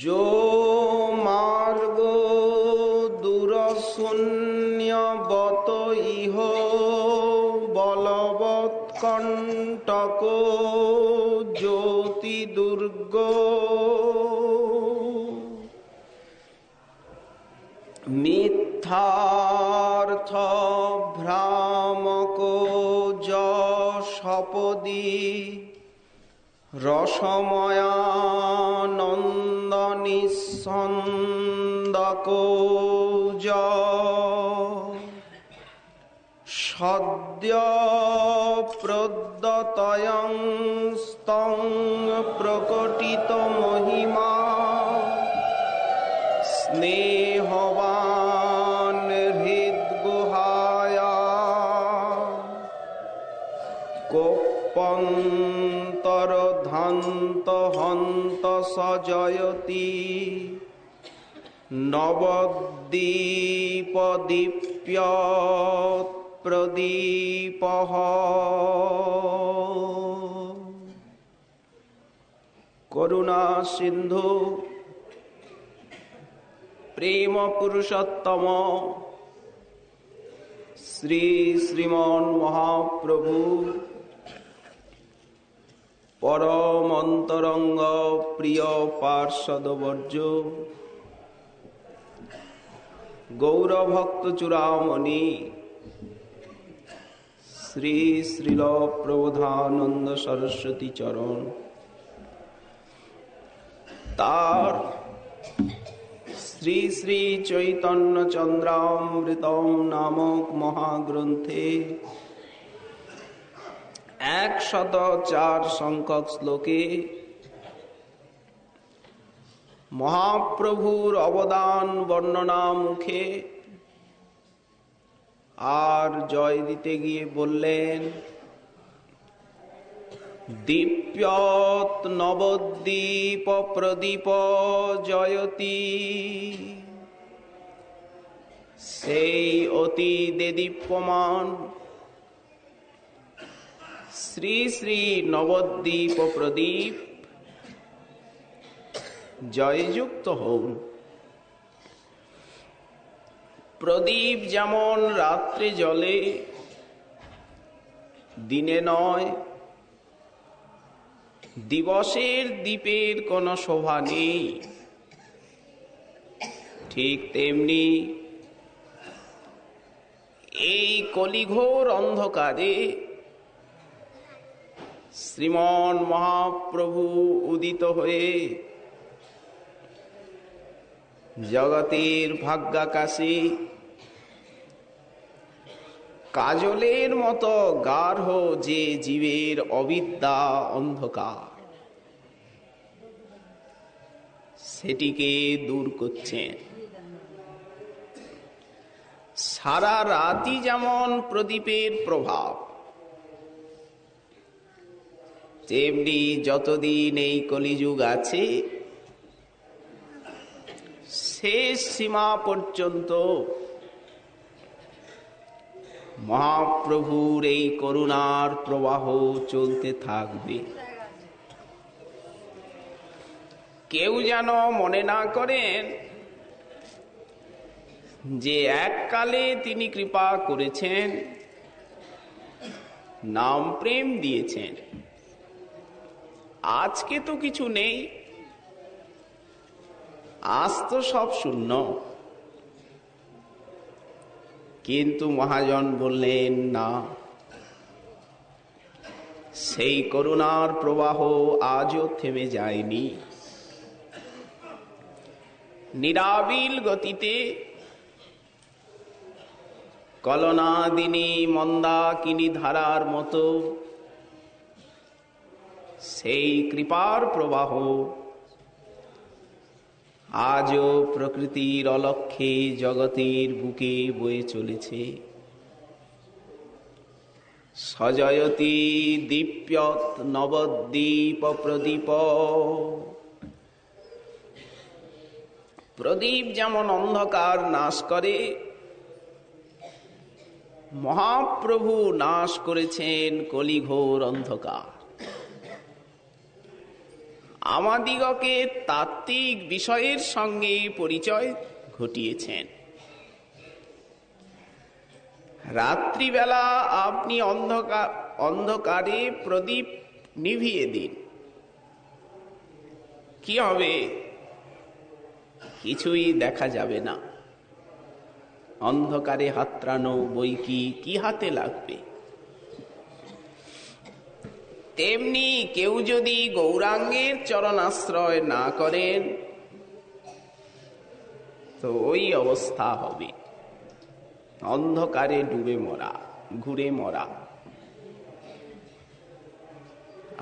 जो मार्ग दूरशून्यवत इह बलवत्कण्टक ज्योति दुर्ग मिथ्यार्थ भ्रामक जपदी रसमयानंद निस्संदक सद्य प्रदतयं स्तं प्रकटित महिमा स्नेहवान हृद्गुहाया कोपंतरधान्त हन्त सजयति नवद्वीप दीप्यत् प्रदीपः करुणा सिंधु प्रेम पुरुषोत्तम श्री श्रीमान महाप्रभु परम अंतरंग प्रिय पार्षदवर्ज गौरभक्त चूड़ामणि श्री श्रील प्रबोधानंद सरस्वती चरण तार श्री श्री चैतन्य चंद्रामृतम नामक महाग्रंथे 104 संख्यक श्लोके महाप्रभुर अवदान वर्णना मुखे আর জয় দিতে গিয়ে বললেন দীপ্যৎ নবদ্বীপ প্রদীপ জয়তি সেই অতি দেদীপ্যমান শ্রী শ্রী নবদ্বীপ প্রদীপ জয়যুক্ত হন। প্রদীপ যেমন রাত্রে জ্বলে দিনে নয়, দিবসের দীপের কোনো শোভা নেই, ঠিক তেমনি এই কলিঘোর অন্ধকারে শ্রীমন মহাপ্রভু উদিত হয়ে জগতের ভাগ্যাকাশে কাজলের মতো গাঢ় যে জীবের অবিদ্যা অন্ধকার সেটিকে দূর করছেন। সারা রাতই যেমন প্রদীপের প্রভাব, তেমনি যতদিন এই কলিযুগ আছে শেষ সীমা পর্যন্ত মহাপ্রভুর এই করুণার প্রবাহ চলতে থাকবে। কেউ যেন মনে না করেন যে এককালে তিনি কৃপা করেছেন, নাম প্রেম দিয়েছেন, আজকে তো কিছু নেই, আজ তো সব শূন্য। কিন্তু মহাজন বললেন না, সেই করুণার প্রবাহ আজও থেমে যায়নি। নিরাবিল গতিতে কলনাদিনী মন্দাকিনী ধারার মতো সেই কৃপার প্রবাহ আজও প্রকৃতির অলক্ষ্যে জগতের বুকে বয়ে চলেছে। সজয়তি দীপ্যৎ নবদ্বীপ প্রদীপ। প্রদীপ যেমন অন্ধকার নাশ করে, মহাপ্রভু নাশ করেছেন কলিঘোর অন্ধকার। আমাদিগকে তাত্ত্বিক বিষয়ের সঙ্গে পরিচয় ঘটিয়েছেন। রাত্রিবেলা আপনি অন্ধকারে প্রদীপ নিভিয়ে দিন, কি হবে? কিছুই দেখা যাবে না। অন্ধকারে হাতড়ানো বই কি হাতে লাগবে? তেমনি কেউ যদি গৌরাঙ্গের চরণাশ্রয় না করেন তো ওই অবস্থা হবে, অন্ধকারে ডুবে মরা, ঘুরে মরা।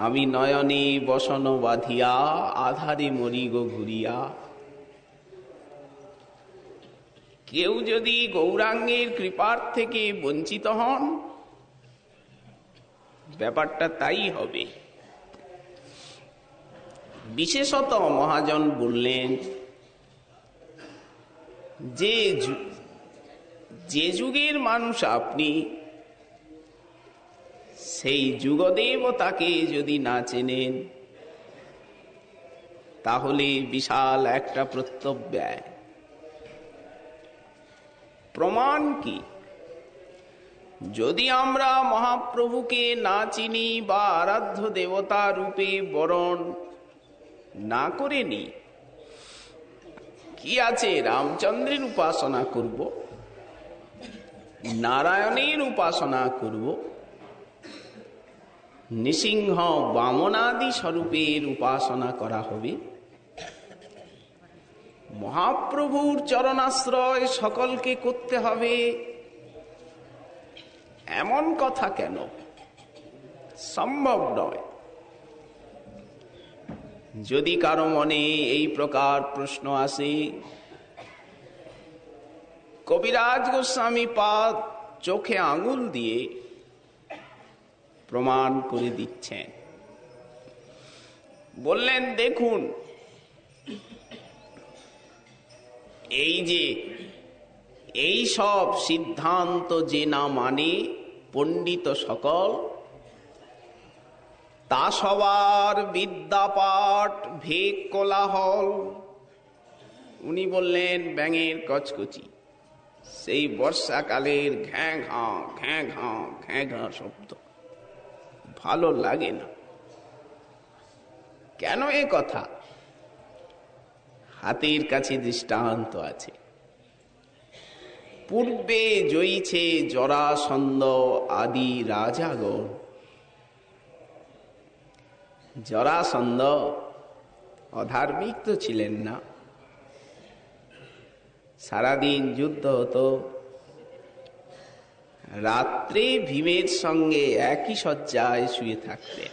আমি নয়নে বসন বাঁধিয়া আধারে মরি গো ঘুরিয়া। কেউ যদি গৌরাঙ্গের কৃপার থেকে বঞ্চিত হন, ব্যাপারটা তাই হবে। বিশেষত মহাজন বললেন যে যুগের মানুষ আপনি, সেই যুগদেবতাকে যদি না চেনেন তাহলে বিশাল একটা প্রত্যব্যয়। প্রমাণ কি? যদি আমরা মহাপ্রভুকে না চিনি বা আরাধ্য দেবতা রূপে বরণ না করে নি, কি আছে? রামচন্দ্রের উপাসনা করব, নারায়ণের উপাসনা করব, নৃসিংহ বামনাদি স্বরূপের উপাসনা করা হবে। মহাপ্রভুর চরণাশ্রয় সকলকে করতে হবে, এমন কথা কেন? সম্ভব নয়। যদি কারো মনে এই প্রকার প্রশ্ন আসে, কবিরাজ গোস্বামী পাদ চোখে আঙুল দিয়ে প্রমাণ করে দিচ্ছেন। বললেন, দেখুন, এই সব সিদ্ধান্ত যে না মানে পণ্ডিত সকল, তা সবার বিদ্যাপাঠ ভেক কোলাহল। উনি বললেন ব্যাঙের কচকচি, সেই বর্ষাকালের ঘ্যাঁ ঘাঁ ঘ্যাঁ ঘাঁ ঘ্যাঁ ঘাঁ শব্দ ভালো লাগে না। কেন এ কথা? হাতের কাছে দৃষ্টান্ত আছে। পূর্বে জয়ীছে জরাসন্ধ আদি রাজাগণ। জরাসন্ধ অধার্মিক তো ছিলেন না, সারাদিন যুদ্ধ হতো, রাত্রে ভীমের সঙ্গে একই শয্যায় শুয়ে থাকতেন।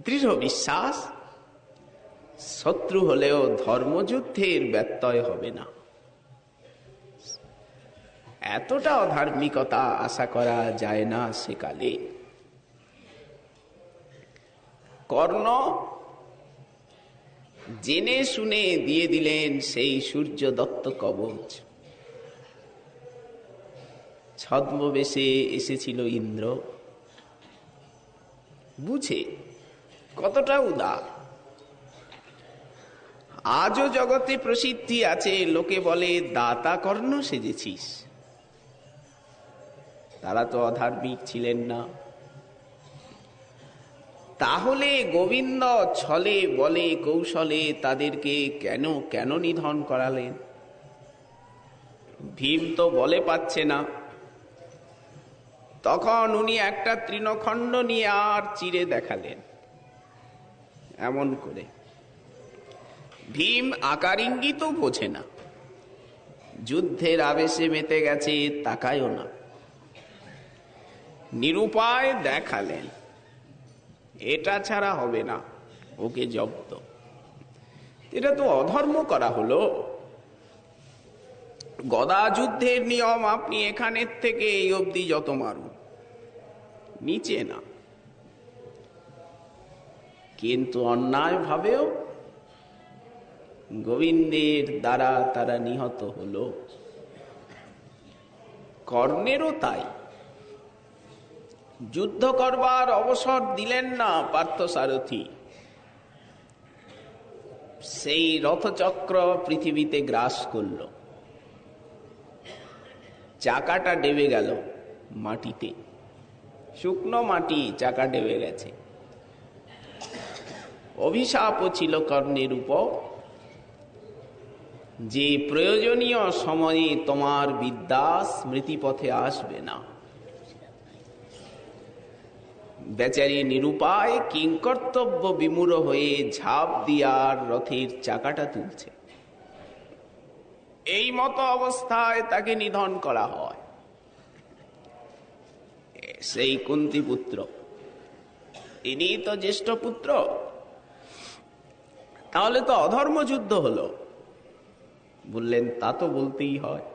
দৃঢ় বিশ্বাস, শত্রু হলেও ধর্মযুদ্ধের ব্যত্যয় হবে না। এতটা অধার্মিকতা আশা করা যায় না সেকালে। কর্ণ জেনে শুনে দিয়ে দিলেন সেই সূর্য দত্ত কবচ। ছদ্মবেশে এসেছিল ইন্দ্র, বুঝে কতটা উদার। আজও জগতে প্রসিদ্ধি আছে, লোকে বলে দাতা কর্ণ সেজেছিস। তারা তো অধার্মিক ছিলেন না। তাহলে গোবিন্দ ছলে বলে কৌশলে তাদেরকে কেন কেন নিধন করালেন? ভীম তো বলে পাচ্ছে না, তখন উনি একটা তৃণখণ্ড নিয়ে আর চিরে দেখালেন এমন করে। ভীম আকার ইঙ্গিতও বোঝে না, যুদ্ধের আবেশে মেতে গেছে, তাকায়ও না। নিরুপায় দেখালেন, এটা ছাড়া হবে না, ওকে জব্দ। এটা তো অধর্ম করা হলো। গদা যুদ্ধের নিয়ম, আপনি এখানের থেকে এই অবধি যত মারুন, নিচে না। কিন্তু অন্যায় ভাবেও গোবিন্দের দ্বারা তারা নিহত হলো। কর্ণেরও তাই। যুদ্ধ করবার অবসর দিলেন না পার্থসারথী। সেই রথচক্র পৃথিবীতে গ্রাস করল, চাকাটা ডেবে গেল মাটিতে, শুকনো মাটি, চাকা ডেবে গেছে। অভিশাপও ছিল কর্ণের উপর যে প্রয়োজনীয় সময়ে তোমার বিদ্যা স্মৃতিপথে আসবে না। বেচারি নিরুপায় কিংকর্তব্য বিমূঢ় হয়ে ঝাঁপ দিয়ার রথের চাকাটা তুলছে। এই মতো অবস্থায় তাকে নিধন করা হয়। সেই কুন্তী পুত্র, ইনি তো জ্যেষ্ঠ পুত্র, তাহলে তো অধর্ম যুদ্ধ হলো। বললেন তা তো বলতেই হয়,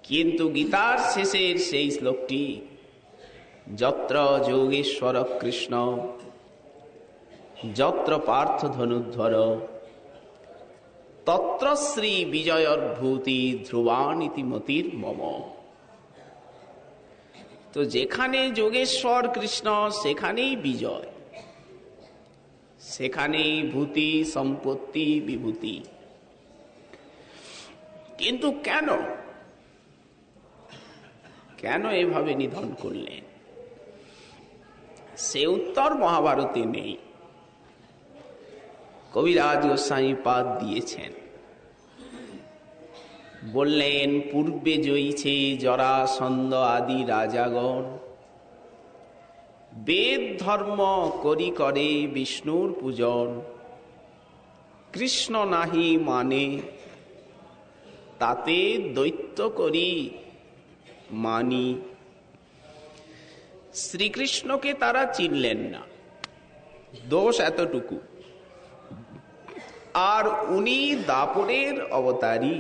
কিন্তু গীতার শেষের সেই শ্লোকটি, যত্র যোগেশ্বর কৃষ্ণ যত্র পার্থ ধনুর্ধর তত্র শ্রী বিজয়র্ভূতি ধ্রুবানীতি মতির মম। তো যেখানে যোগেশ্বর কৃষ্ণ সেখানেই বিজয়, সেখানেই ভূতি, সম্পত্তি, বিভূতি। কিন্তু কেন কেন এভাবে নিধন করলেন, সে উত্তর মহাভারতে নেই। কবিরাজ গোস্বামী পাদ দিয়েছেন, বললেন পূর্বে জয়ীছে জরাসন্ধ আদি রাজাগণ, বেদ ধর্ম করি করে বিষ্ণুর পূজন, কৃষ্ণ নাহি মানে তাতে দৈত্য করি মানি। শ্রীকৃষ্ণকে তারা চিনলেন না, দোষ এতটুকু। আর উনি দাপরের অবতারী,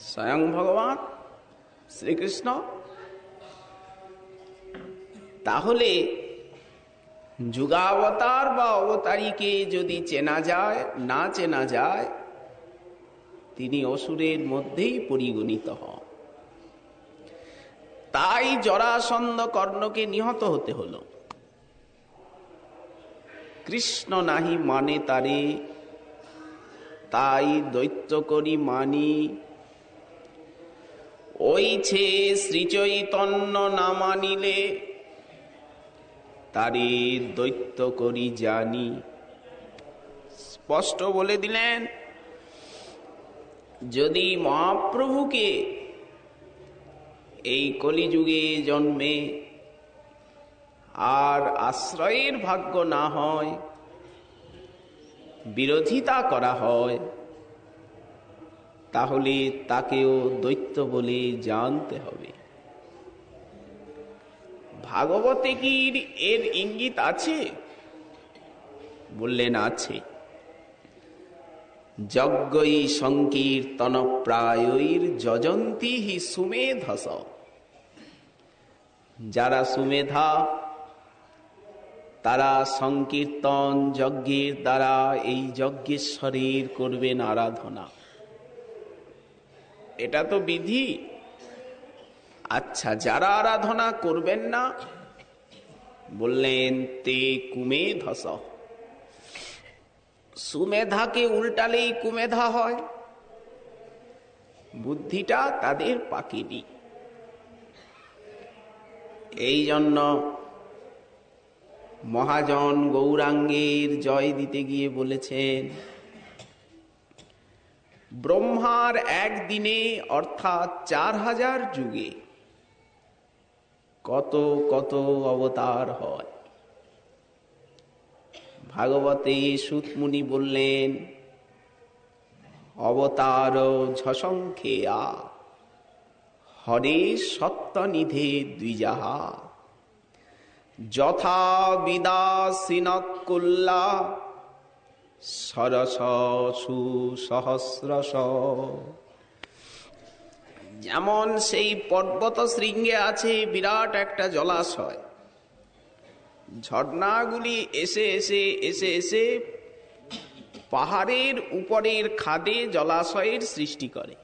স্বয়ং ভগবান শ্রীকৃষ্ণ। তাহলে যুগাবতার বা অবতারীকে যদি চেনা যায়, না চেনা যায়, তিনি অসুরের মধ্যেই পরিগণিত হন। তাই জরাসন্ধ কর্ণকে নিহত হতে হলো। কৃষ্ণ নাহি মানে তারে, তাই দৈত্য করি মানি। ওইছে শ্রীচৈতন্য না মানিলে, তারে দৈত্য করি জানি। স্পষ্ট বলে দিলেন, যদি মহাপ্রভুকে এই কলিযুগে জন্মে আর আশ্রয়ের ভাগ্য না হয়, বিরোধিতা করা হয়, তাহলে তাকেও দৈত্য বলে জানতে হবে। ভাগবতে কি এর ইঙ্গিত আছে? বললেন আছে। যজ্ঞই সংকীর্তন প্রায়ৈর যজন্তি হি সুমেধস। যারা সুমেধা, তারা সংকীর্তন যজ্ঞের দ্বারা এই যজ্ঞেশ্বরের করবেন আরাধনা। এটা তো বিধি। আচ্ছা, যারা আরাধনা করবেন না, বললেন তে কুমেধস। সুমেধাকে উল্টালেই কুমেধা হয়, বুদ্ধিটা তাদের পাকেনি। এই জন্য মহাজন গৌরাঙ্গের জয় দিতে গিয়ে বলেছেন, ব্রহ্মার একদিনে অর্থাৎ 4000 যুগে কত কত অবতার হয়। ভাগবতে সূতমুনি বললেন, অবতার ঝসংখ্যেয়া হরে সত্যনিধে দ্বিজাহা, যথা বিদাসিনকুল্লা সরস সুসহস্রশ। যেমন সেই পর্বত শৃঙ্গে আছে বিরাট একটা জলাশয়, ঝর্ণাগুলি এসে এসে এসে এসে পাহাড়ের উপরের খাদে জলাশয়ের সৃষ্টি করে।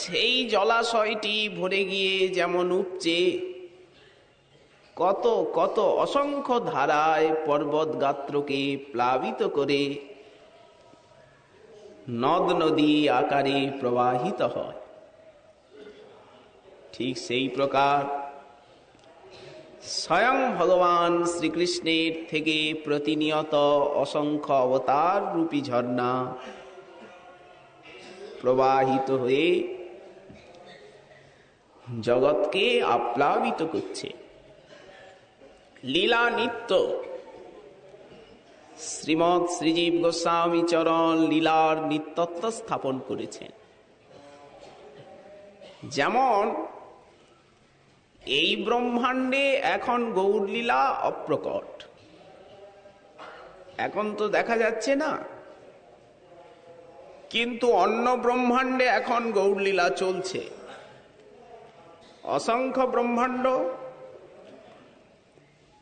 সেই জলাশয়টি ভরে গিয়ে যেমন উপচে কত কত অসংখ্য ধারায় পর্বত গাত্রকে প্লাবিত করে নদ নদী আকারে প্রবাহিত হয়, ঠিক সেই প্রকার স্বয়ং ভগবান শ্রীকৃষ্ণের থেকে প্রতিনিয়ত অসংখ্য অবতার রূপী ঝর্ণা প্রবাহিত হয়ে জগৎকে আপ্লাবিত করছে। লীলা নিত্য শ্রীমৎ শ্রীজীব গোস্বামী চরণ লীলার নিত্যত্ব স্থাপন করেছেন। যেমন এই ব্রহ্মাণ্ডে এখন গৌরলীলা অপ্রকট, এখন তো দেখা যাচ্ছে না, কিন্তু অন্য ব্রহ্মাণ্ডে এখন গৌরলীলা চলছে। অসংখ্য ব্রহ্মাণ্ড,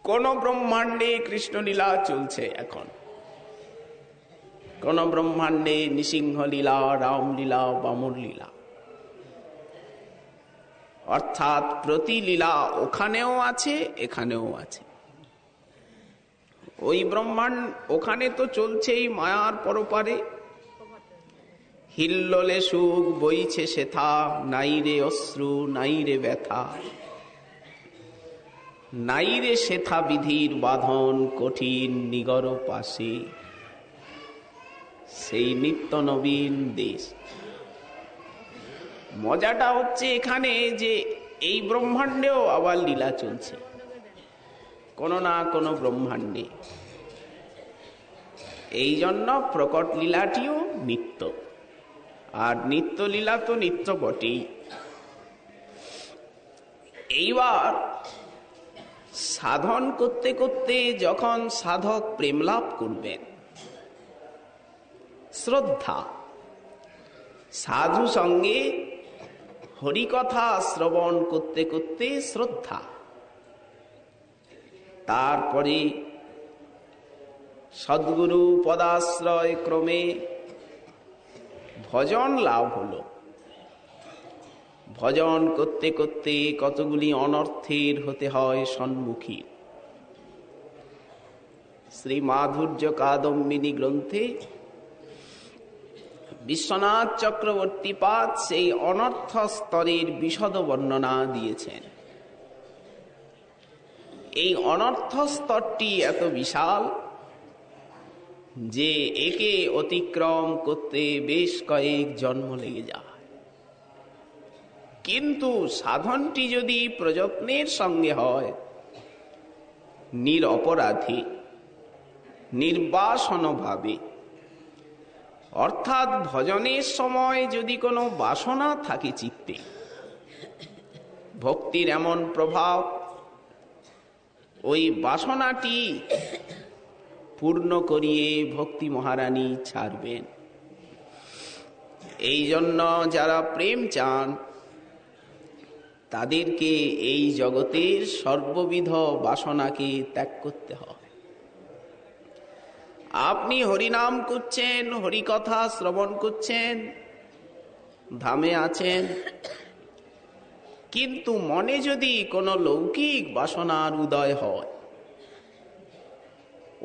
কোন ব্রহ্মাণ্ডে কৃষ্ণলীলা চলছে এখন, কোন ব্রহ্মাণ্ডে নৃসিংহলীলা, রামলীলা, বামন লীলা, অর্থাৎ প্রতি লীলা ওখানেও আছে এখানেও আছে। ওই ব্রহ্মাণ্ড ওখানে তো চলছেই মায়ার পরপারে, হিল্লোলে সুখ বইছে সেথা, নাই রে অশ্রু নাই রে ব্যথা, নাই রে সেথা বিধির বাঁধন কঠিন নিগর পাশে, সেই নিত্য নবীন দেশ। মজাটা হচ্ছে এখানে যে এই ব্রহ্মাণ্ডেও আবার লীলা চলছে, কোন না কোন ব্রহ্মাণ্ডে। এই জন্য প্রকট লীলাটিও নিত্য, আর নিত্য লীলা তো নিত্য বটেই। এইবার সাধন করতে করতে যখন সাধক প্রেম লাভ করবেন, শ্রদ্ধা, সাধু সঙ্গে হরিকথা শ্রবণ করতে করতে শ্রদ্ধা, তারপরে সদ্গুরু পদাশ্রয় ক্রমে ভজন লাভ হলো। ভজন করতে করতে কতগুলি অনর্থের হতে হয় সম্মুখী। শ্রী মাধুর্য কাদম্বিনী গ্রন্থে বিশ্বনাথ চক্রবর্তী পাদ সেই অনর্থ স্তরের বিশদ বর্ণনা দিয়েছেন। এই অনর্থ স্তরটি এত বিশাল যে একে অতিক্রম করতে বেশ কয়েক জন্ম লেগে যায়। কিন্তু সাধনটি যদি প্রযত্নের সঙ্গে হয়, নিরপরাধী নির্বাসন ভাবে, অর্থাৎ ভজনের সময় যদি কোনো বাসনা থাকে চিত্তে, ভক্তির এমন প্রভাব ওই বাসনাটি পূর্ণ করিয়ে ভক্তি মহারানী ছাড়বেন। এই জন্য যারা প্রেম চান তাদেরকে এই জগতের সর্ববিধ বাসনাকে ত্যাগ করতে হয়। আপনি হরিনাম করছেন, হরিকথা শ্রবণ করছেন, ধামে আছেন, কিন্তু মনে যদি কোনো লৌকিক বাসনার উদয় হয়,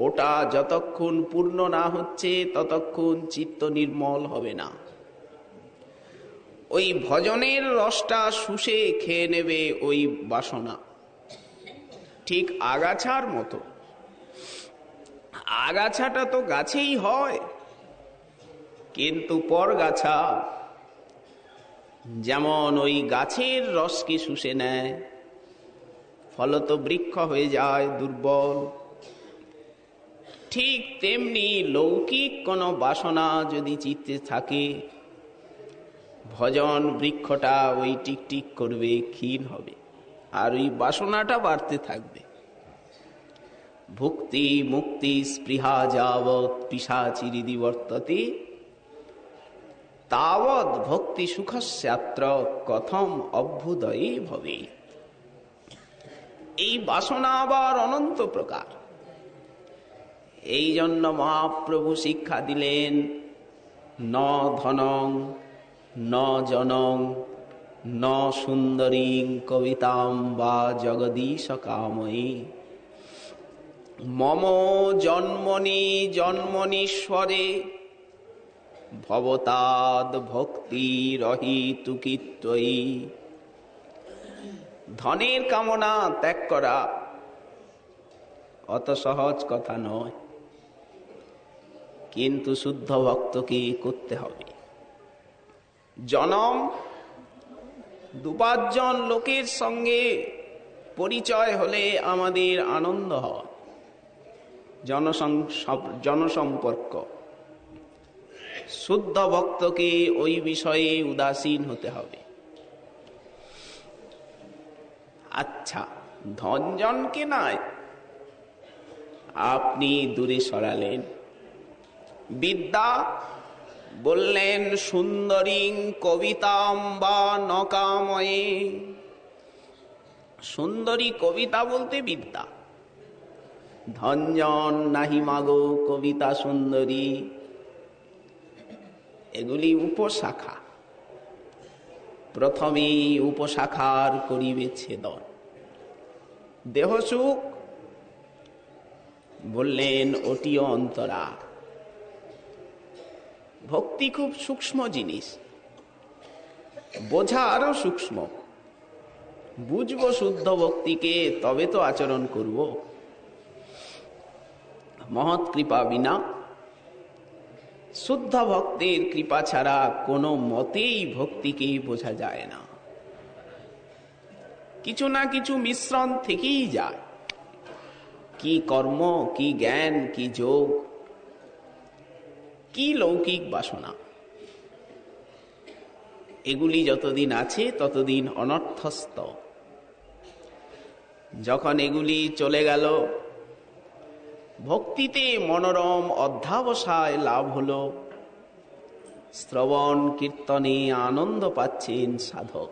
ওটা যতক্ষণ পূর্ণ না হচ্ছে ততক্ষণ চিত্ত নির্মল হবে না। ওই ভজনের রসটা শুষে খেয়ে নেবে ওই বাসনা, ঠিক আগাছার মতো। আগাছাটা তো গাছেই হয়, কিন্তু পরগাছা যেমন ওই গাছের রসকে শুষে নেয়, ফলত বৃক্ষ হয়ে যায় দুর্বল, ঠিক তেমনি লৌকিক কোনো বাসনা যদি চিত্তে থাকে, ভজন বৃক্ষটা ওই টিকটিক করবে, ক্ষীণ হবে, আর ওই বাসনাটা বাড়তে থাকবে। ভুক্তি মুক্তি স্পৃহা যাবৎ পিশাচিরিদি বর্ততে, তাবৎ ভক্তি সুখস্যাত্র কথম অভ্যুদয়ে ভবে। এই বাসনা আবার অনন্ত প্রকার। এই জন্য মহাপ্রভু শিক্ষা দিলেন, ন ধনং ন জনং ন সুন্দরীং কবিতাং বা জগদীশ কাময়ী মম জন্মনি জন্মনীশ্বরে ভবতাদ ভক্তি রহিতুকি ত্বয়ি। ধনের কামনা ত্যাগ করা অত সহজ কথা নয়, কিন্তু শুদ্ধ ভক্তকে করতে হবে। জনম 2-5 জন লোকের সঙ্গে পরিচয় হলে আমাদের আনন্দ হয়, জনসম্পর্ক। শুদ্ধ ভক্তকে ওই বিষয়ে উদাসীন হতে হবে। আচ্ছা, ধনজনকে নয় আপনি দূরে সরালেন। বিদ্যা বললেন সুন্দরীং কবিতাম বা নকাময়ে। সুন্দরী কবিতা বলতে বিদ্যা। ধনজন নাহি মাগো কবিতা সুন্দরী, এগুলি উপশাখা। প্রথমেই উপশাখার করিবে ছেদন। দেহসুখ বললেন অটিও অন্তরা। ভক্তি খুব সূক্ষ্ম জিনিস, বোঝা আরো সূক্ষ্ম। বুঝবো শুদ্ধ ভক্তিকে, তবে তো আচরণ করব। মহৎ কৃপা বিনা, শুদ্ধ ভক্তের কৃপা ছাড়া কোনো মতেই ভক্তিকে বোঝা যায় না। কিছু না কিছু মিশ্রণ থেকেই যায়। কি কর্ম, কি জ্ঞান, কি যোগ, কি লৌকিক বাসনা, এগুলি যতদিন আছে ততদিন অনর্থস্থ। যখন এগুলি চলে গেল, ভক্তিতে মনোরম অধ্যাবসায় লাভ হলো, শ্রবণ কীর্তনে আনন্দ পাচ্ছেন সাধক,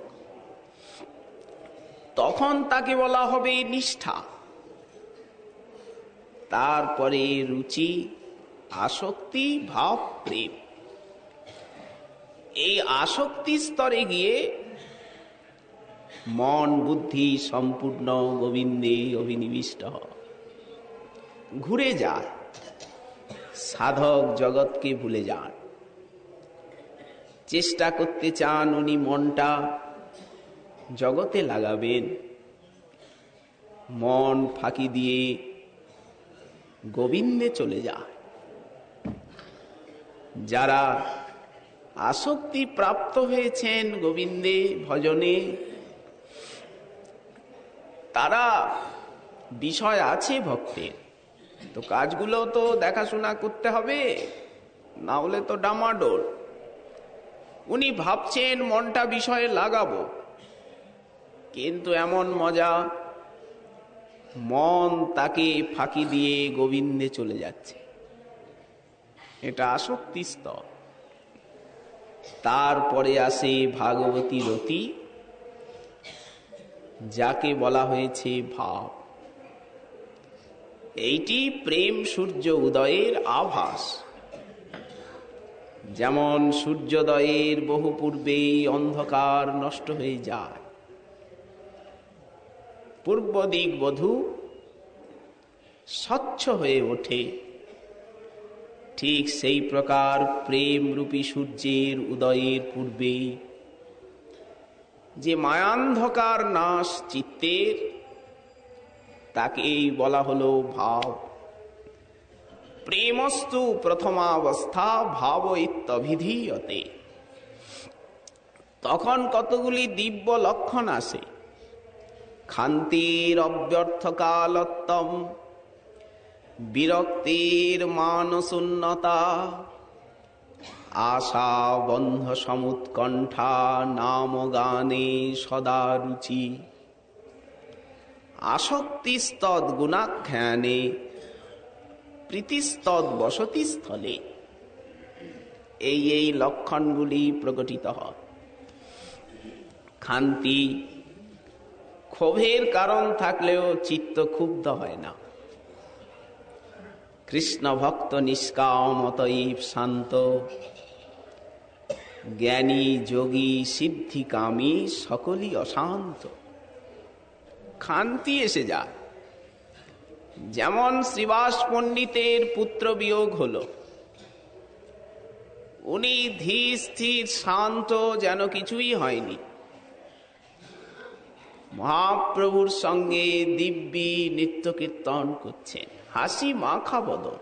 তখন তাকে বলা হবে নিষ্ঠা। তারপরে রুচি, আসক্তি, ভাব, প্রেম। এই আসক্তি স্তরে গিয়ে মন বুদ্ধি সম্পূর্ণ গোবিন্দে অভিনিবিষ্ট হয়, ঘুরে যায়। সাধক জগৎকে ভুলে যান। চেষ্টা করতে চান উনি মনটা জগতে লাগাবেন, মন ফাঁকি দিয়ে গোবিন্দে চলে যায়। যারা আসক্তি প্রাপ্ত হয়েছেন গোবিন্দে ভজনে, তারা বিষয় আছে ভক্তের, তো কাজগুলো তো দেখাশোনা করতে হবে, না হলে তো ডামাডোল। উনি ভাবছেন মনটা বিষয়ে লাগাবো, কিন্তু এমন মজা, মন তাকে ফাঁকি দিয়ে গোবিন্দে চলে যাচ্ছে। এটা আসক্তি স্তর। তারপরে আসে ভাগবতী রতি, যাকে বলা হয়েছে ভাব। এইটি প্রেম সূর্য উদয়ের আভাস। যেমন সূর্যোদয়ের বহু পূর্বেই অন্ধকার নষ্ট হয়ে যায়, পূর্ব দিক বধূ স্বচ্ছ হয়ে ওঠে, ঠিক সেই প্রকার প্রেম রূপী সূর্যের উদয়ের পূর্বে যে মায়ান্ধকার নাশ চিত্তের, তাকেই বলা হলো ভাব। প্রেমস্তু প্রথমাবস্থা ভাব ইত্যভিধীয়তে। তখন কতগুলি দিব্য লক্ষণ আসে। ক্ষান্তির অব্যর্থকালত্বম, বিরক্তির মানশূন্যতা, আশা বন্ধ সমুৎকণ্ঠা, নাম গানে সদা রুচি, আসক্তিস্তদ গুণাখ্যানে, প্রীতিস্তদ বসতি স্থলে। এই লক্ষণগুলি প্রকটিত হয়। ক্ষান্তি, ক্ষোভের কারণ থাকলেও চিত্ত ক্ষুব্ধ হয় না। কৃষ্ণ ভক্ত নিষ্কাম অতএব শান্ত, জ্ঞানী যোগী সিদ্ধিকামী সকলই অশান্ত। ক্ষান্তি এসে যায়। যেমন শ্রীবাস পণ্ডিতের পুত্র বিয়োগ হলো, উনি ধীর স্থির শান্ত, যেন কিছুই হয়নি। মহাপ্রভুর সঙ্গে দিব্যি নিত্য কীর্তন করছেন, হাসি মাখা বদন।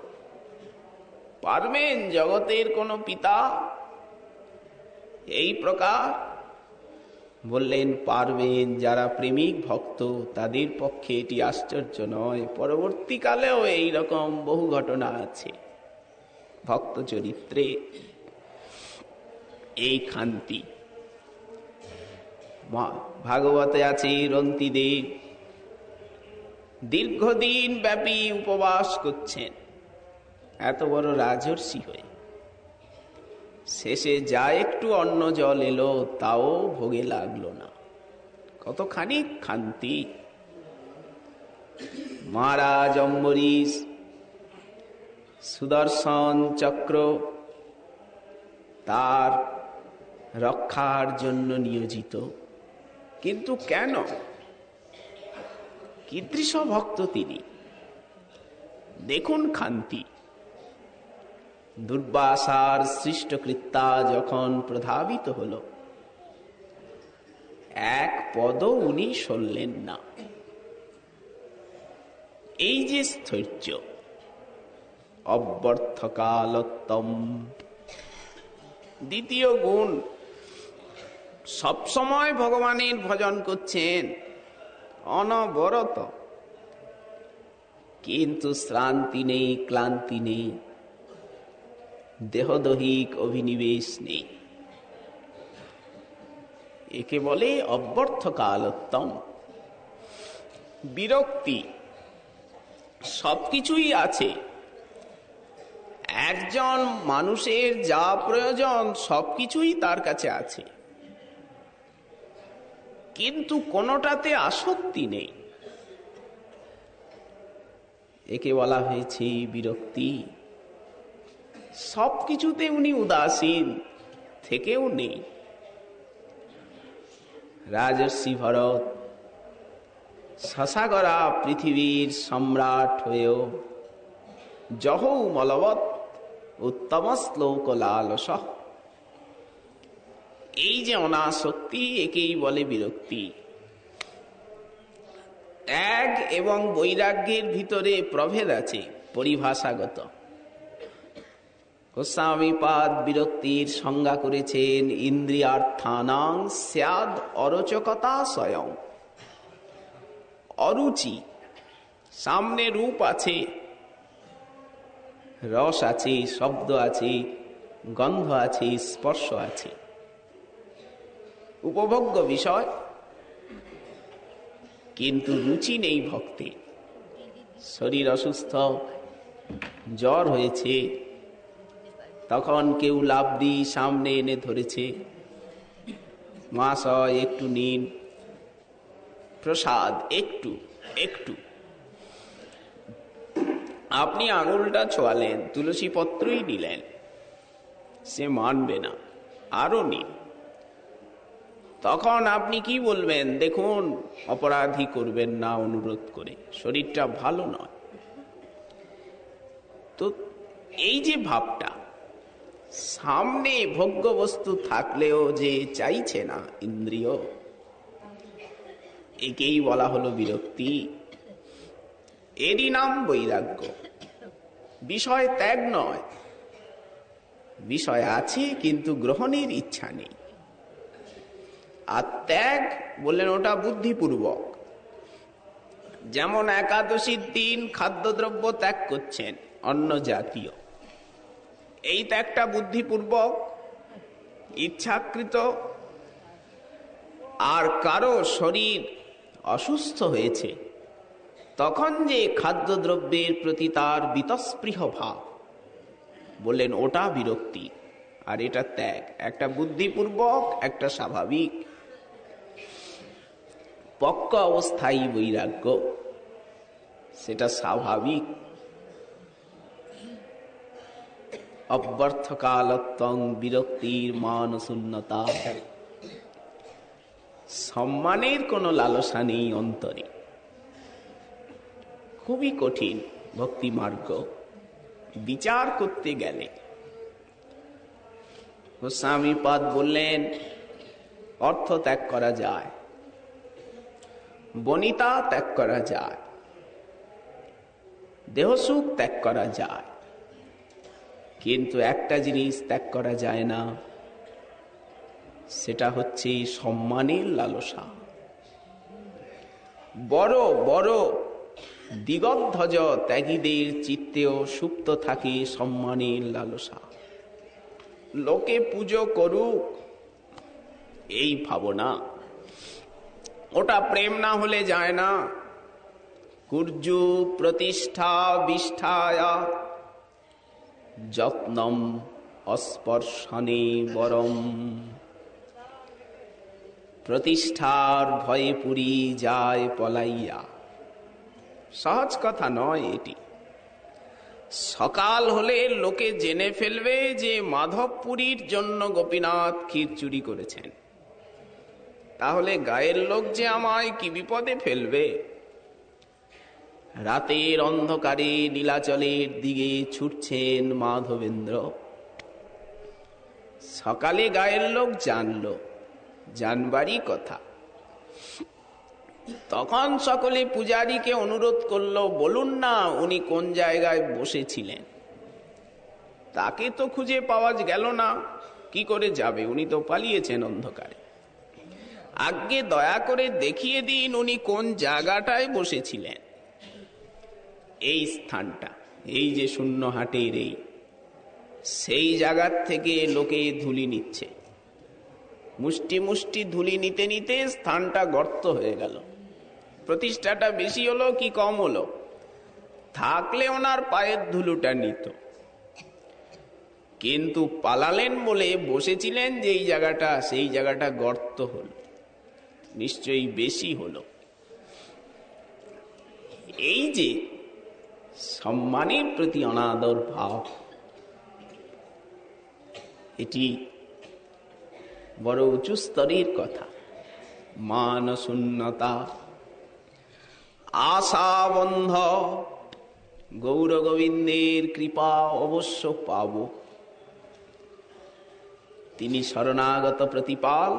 পারবেন জগতের কোন পিতা এই প্রকার? বললেন পারবেন, যারা প্রেমিক ভক্ত তাদের পক্ষে এটি আশ্চর্য নয়। পরবর্তীকালেও এইরকম বহু ঘটনা আছে ভক্ত চরিত্রে। এই খান্তি ভাগবতে আছে, রন্তিদেব দীর্ঘদিন ব্যাপী উপবাস করছেন এত বড় রাজর্ষি হয়ে। শেষে যা একটু অন্ন জল এলো তাও ভোগে লাগলো না। কতখানি খান্তি! মহারাজ অম্বরীশ সুদর্শন চক্র তার রক্ষার জন্য নিয়োজিত, কিন্তু কেন? কীদৃশ ভক্ত তিনি! দেখুন খান্তি। দুর্বাসার সৃষ্টকৃত্যা যখন প্রধাবিত হল, এক পদও উনি সরলেন না। এই যে স্থৈর্য, অব্যর্থকালোত্তম দ্বিতীয় গুণ। সবসময় ভগবানের ভজন করছেন অনবরত, কিন্তু শ্রান্তি নেই, ক্লান্তি নেই, দেহদৈহিক অভিনিবেশ নেই। একে বলে অব্যর্থকালোত্তম। বিরক্তি সবকিছুই আছে। একজন মানুষের যা প্রয়োজন সবকিছুই তার কাছে আছে, কিন্তু কোনোটাতে আসক্তি নেই। একে বলা হয়েছে বিরক্তি। সবকিছুতে উনি উদাসীন, থেকেও নেই। রাজর্ষি ভরত শশাগরা পৃথিবীর সম্রাট হয়েও জহৌ মলবৎ উত্তম শ্লোক লালস। এই যে অনাসক্তি, একেই বলে বিরক্তি। ত্যাগ এবং বৈরাগ্যের ভিতরে প্রভেদ আছে পরিভাষাগত। গোস্বামীপাদ বিরক্তির সংজ্ঞা করেছেন ইন্দ্রিয়ার্থানাং স্যাদ অরোচকতা স্বয়ং। অরুচি, সামনে রূপ আছে, রস আছে, শব্দ আছে, গন্ধ আছে, স্পর্শ আছে, উপভোগ্য বিষয়, কিন্তু রুচি নেই ভক্তের। শরীর অসুস্থ, জ্বর হয়েছে, তখন কেউ লাবড়ি সামনে এনে ধরেছে, মহাশয় একটু নিন প্রসাদ, একটু একটু। আপনি আঙুলটা ছোঁয়ালেন, তুলসী পত্রই নিলেন, সে মানবে না, আরো নিন। তখন আপনি কি বলবেন? দেখুন, অপরাধী করবেন না অনুরোধ করে, শরীরটা ভালো নয়। তো এই যে ভাবটা, সামনে ভোগ্য বস্তু থাকলেও যে চাইছে না ইন্দ্রিয়, একেই বলা হলো বিরক্তি। এরই নাম বৈরাগ্য। বিষয় ত্যাগ নয়, বিষয় আছে কিন্তু গ্রহণের ইচ্ছা নেই। আর ত্যাগ বললেন ওটা বুদ্ধিপূর্বক। যেমন একাদশীর দিন খাদ্যদ্রব্য ত্যাগ করছেন, অন্ন জাতীয়, এই ত্যাগটা বুদ্ধিপূর্বক, ইচ্ছাকৃত। আর কারো শরীর অসুস্থ হয়েছে, তখন যে খাদ্যদ্রব্যের প্রতি তার বীতস্পৃহ ভাব, বললেন ওটা বিরক্তি, আর এটা ত্যাগ। একটা বুদ্ধিপূর্বক, একটা স্বাভাবিক। পক্ক অবস্থায় বৈরাগ্য, সেটা স্বাভাবিক। অব্যর্থকালত্বং বিরক্তির মান শূন্যতা। সম্মানের কোনো লালসা নেই অন্তরে। খুবই কঠিন ভক্তি মার্গ বিচার করতে গেলে। গোস্বামীপাদ বললেন অর্থ ত্যাগ করা যায়, বনিতা ত্যাগ করা যায়, দেহসুখ ত্যাগ করা যায়, কিন্তু একটা জিনিস ত্যাগ করা যায় না, সেটা হচ্ছে সম্মানের লালসা। বড় বড় দিগধ্বজ ত্যাগীদের চিত্তেও সুপ্ত থাকে সম্মানের লালসা। লোকে পুজো করুক এই ভাবনা, ওটা প্রেম না হলে যায় না। কুর্জু প্রতিষ্ঠা বিষ্ঠায়া যত্নম অস্পর্শনে বরম। প্রতিষ্ঠার ভয়ে পুরি যায় পলাইয়া। সহজ কথা নয় এটি। সকাল হলে লোকে জেনে ফেলবে যে মাধবপুরীর জন্য গোপীনাথ ক্ষীর চুরি করেছেন, তাহলে গায়ের লোক যে আমায় কি বিপদে ফেলবে। রাতের অন্ধকারে নীলাচলের দিকে ছুটছেন মাধবেন্দ্র। সকালে গায়ের লোক জানলো, জানবারই কথা। তখন সকলে পূজারীকে অনুরোধ করলো, বলুন না উনি কোন জায়গায় বসেছিলেন। তাকে তো খুঁজে পাওয়া গেল না। কি করে যাবে, উনি তো পালিয়েছেন অন্ধকারে। আগে দয়া করে দেখিয়ে দিন উনি কোন জায়গাটায় বসেছিলেন। এই স্থানটা, এই যে শূন্য হাটের এই, সেই জায়গার থেকে লোকে ধুলি নিচ্ছে। মুষ্টি মুষ্টি ধুলি নিতে নিতে স্থানটা গর্ত হয়ে গেল। প্রতিষ্ঠাটা বেশি হলো কি কম হলো, থাকলে ওনার পায়ের ধুলোটা নিত, কিন্তু পালালেন বলে বসেছিলেন যেই জায়গাটা, সেই জায়গাটা গর্ত হলো, নিশ্চয়ই বেশি হলো। এই যে সম্মানের প্রতি অনাদর ভাব, এটি বড় উঁচু স্তরের কথা। মান শূন্যতা, আশাবন্ধ, গৌর গোবিন্দের কৃপা অবশ্য পাব। তিনি শরণাগত প্রতিপাল,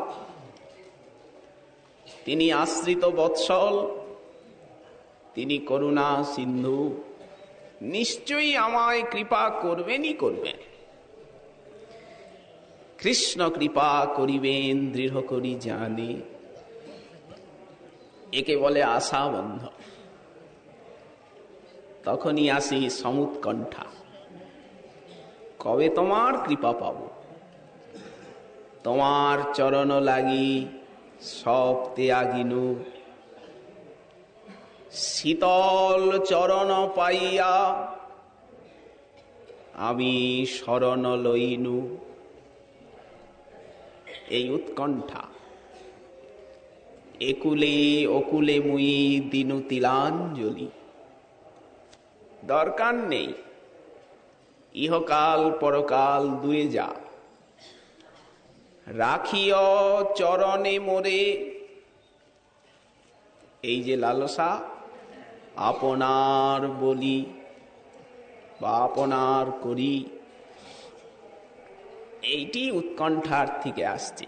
তিনি আশ্রিত বৎসল, তিনি করুণা সিন্ধু, নিশ্চয়ই আমায় কৃপা করবেনই করবেন। কৃষ্ণ কৃপা করিবেন দৃঢ় করি জানি, একে বলে আশাবন্ধ। তখনই আসি সমুৎকণ্ঠা, কবে তোমার কৃপা পাব। তোমার চরণ লাগি সব ত্যাগিনু, শীতল চরণ পাইয়া আমি শরণ লইনু। এই উৎকণ্ঠা, একুলে অকুলে মুই দিনু তিলাঞ্জলি। দরকার নেই ইহকাল পরকাল দুয়ে যা, রাখিও চরণে মোরে। এই যে লালসা, আপনার বলি বা আপনার করি, এইটি উৎকণ্ঠার থেকে আসছে।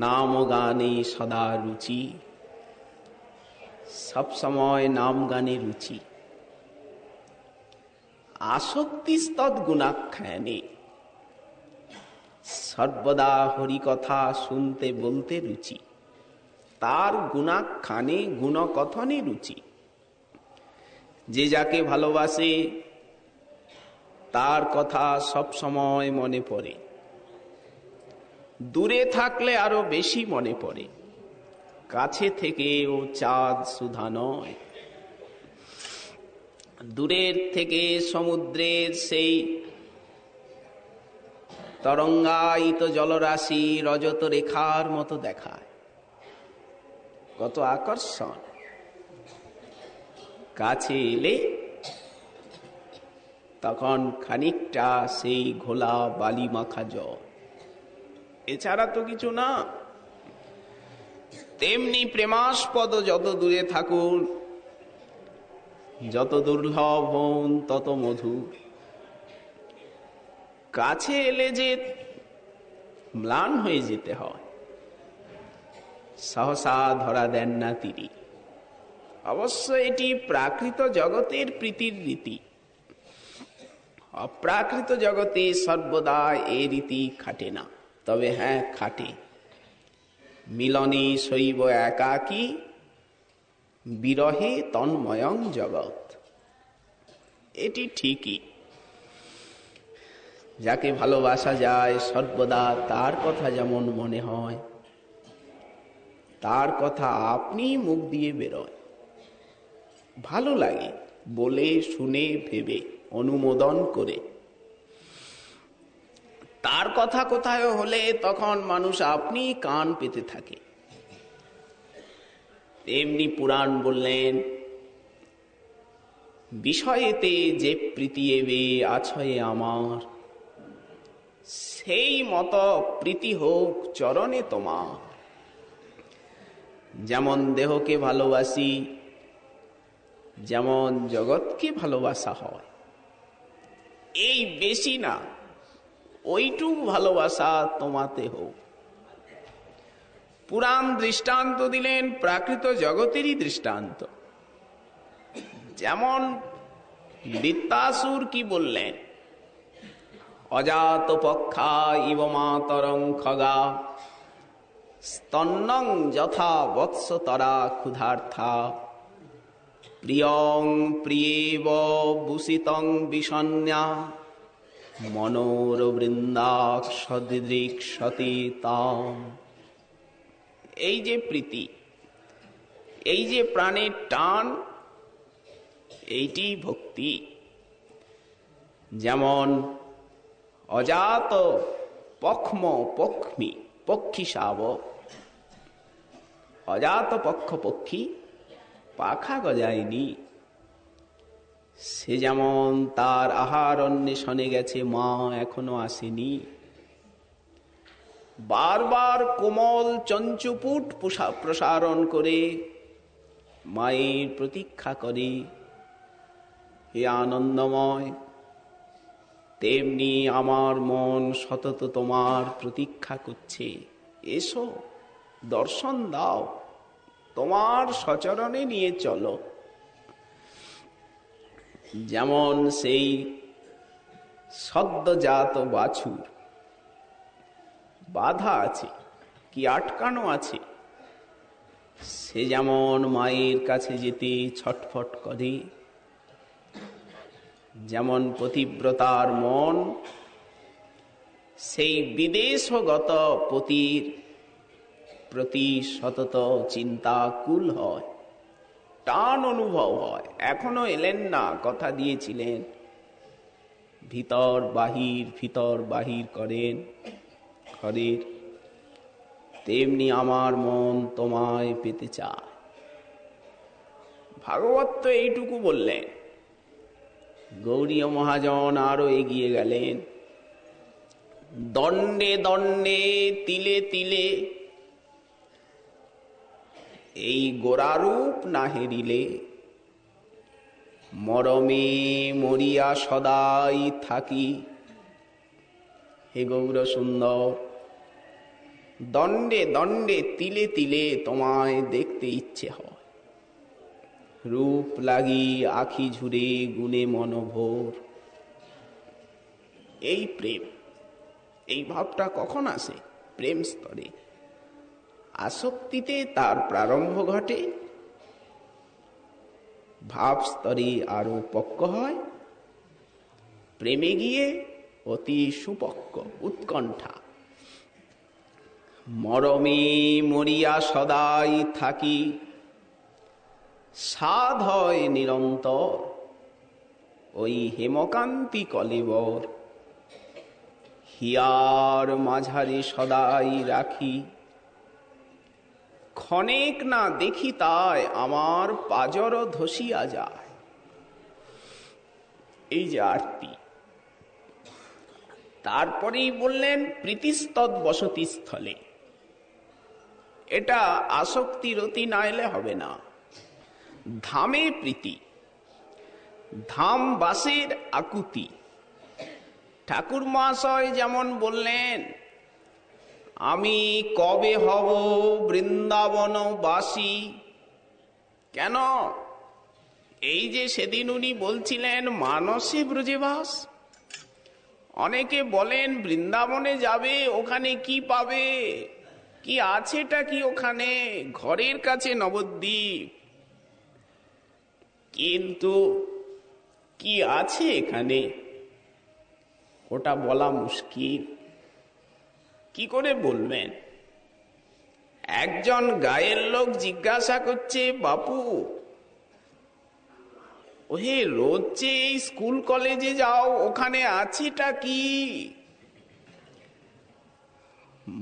নাম গানে সদা রুচি, সব সময় নাম গানে রুচি। আসক্তিস্তৎ গুণাখ্যানে, সর্বদা হরি কথা শুনতে বলতে রুচি। তার গুণাখ্যানে, গুণকথনে রুচি। যে যাকে ভালোবাসে তার কথা সব সময় মনে পড়ে, দূরে থাকলে আরো বেশি মনে পড়ে, কাছে থেকেও চাঁদ সুধা নয়। দূরের থেকে সমুদ্রের সেই তরঙ্গায়িত জলরাশি রজত রেখার মতো দেখায়, কত আকর্ষণ। কাছে এলে তখন খানিকটা সেই ঘোলা বালি মাখা জল, এছাড়া তো কিছু না। তেমনি প্রেমাস্পদ যত দূরে থাকুন, যত দুর্লভ হন তত মধুর। কাছে এলে যে ম্লান হয়ে যেতে হয়, সহসা ধরা দেন না তিনি। অবশ্য এটি প্রাকৃত জগতের প্রীতির রীতি। অপ্রাকৃত জগতে সর্বদা এ রীতি খাটে না। তবে হ্যাঁ, খাটে। মিলনে শৈব একাকী, বিরহে তন্ময়ং জগৎ। এটি ঠিকই। যাকে ভালোবাসা যায় সর্বদা তার কথা যেমন মনে হয়, তার কথা আপনি মুখ দিয়ে বেরোয়, ভালো লাগে বলে শুনে ভেবে অনুমোদন করে। তার কথা কোথায় হলে তখন মানুষ আপনি কান পেতে থাকে। তেমনি পুরাণ বললেন, বিষয়েতে যে প্রীতি এবে আছয়ে আমার, সেই মত প্রীতি হোক চরণে তোমার। যেমন দেহকে ভালোবাসি, যেমন জগৎকে ভালোবাসা হয়, এই বেশি না, ওইটুক ভালোবাসা তোমাতে হোক। পুরাণ দৃষ্টান্ত দিলেন প্রাকৃত জগতেরই দৃষ্টান্ত। যেমন বৃত্তাসুর কি বললেন, অজাত পক্ষা ইব মাতরং খগা, স্তন্নং যথা বৎসতরা ক্ষুধার্থা, প্রিয়ং প্রিয়েব বুসিতং বিষণ্যা, মনোরবৃন্দাক্ষদৃক্ষতি তাম। এই যে প্রীতি, এই যে প্রাণের টান, এইটি ভক্তি। যেমন অজাত পক্ষ্ম পক্ষ্মী পক্ষী শাবক, অজাত পক্ষ পক্ষী পাখা গজায়নি, সে যেমন তার আহার অন্বেষণে গেছে, মা এখনো আসেনি। বারবার কোমল চঞ্চুপুট প্রসারণ করে মায়ের প্রতীক্ষা করে, হে আনন্দময়, তেমনি আমার মন সতত তোমার প্রতীক্ষা করছে। এসো, দর্শন দাও, তোমার সচরণে নিয়ে চলো। যেমন সেই সদ্যজাত বাছুর, বাধা আছে কি আটকানো আছে, সে যেমন মায়ের কাছে যেতে ছটফট করে, যেমন পতিব্রতার মন সেই বিদেশগত পতির প্রতি সতত চিন্তাকুল হয়, টান অনুভব হয়। এখনো এলেন না, কথা দিয়েছিলেন, ভিতর বাহির করেন ঘরের। তেমনি আমার মন তোমায় পেতে চায়। ভাগবত তো এইটুকু বললেন। গৌড়ীয় মহাজন আরো এগিয়ে গেলেন, দণ্ডে দণ্ডে তিলে তিলে, এই গোরারূপ না হেরিলে, মরমে মরিয়া সদাই থাকি। হে গৌর সুন্দর, দণ্ডে দণ্ডে তিলে তিলে তোমায় দেখতে ইচ্ছে হয়। রূপ লাগি আখি ঝুরে গুণে মনোভোর। এই প্রেম, এই ভাবটা কখন আসে? প্রেম স্তরে। আসক্তিতে তার প্রারম্ভ ঘটে, ভাব স্তরে আরো পক্ক হয়, প্রেমে গিয়ে অতি সুপক্ক, উৎকণ্ঠা। মরমে মরিয়া সদাই থাকি, সাধ হয় নিরন্তর, ওই হেমকান্তি কলেবর। হিয়ার মাঝারে সদাই রাখি, ক্ষণেক না দেখি তাই আমার পাজর ধসিয়া যায়। এই যে আরতি, তারপরেই বললেন প্রীতিস্তদ বসতি স্থলে। এটা আসক্তি রতি না এলে হবে না। ধামে প্রীতি, ধাম বাসের আকুতি। ঠাকুর মহাশয় যেমন বললেন, আমি কবে হব বৃন্দাবনবাসী। কেন? এই যে সেদিন উনি বলছিলেন মানসে ব্রজেবাস। অনেকে বলেন বৃন্দাবনে যাবে, ওখানে কি পাবে, কি আছেটা কি ওখানে, ঘরের কাছে নবদ্বীপ, কিন্তু কি আছে এখানে ওটা বলা মুশকিল। কি করে বলবেন? একজন গায়ের লোক জিজ্ঞাসা করছে, বাপু ওহে রোজ যে এই স্কুল কলেজে যাও, ওখানে আছেটা কি?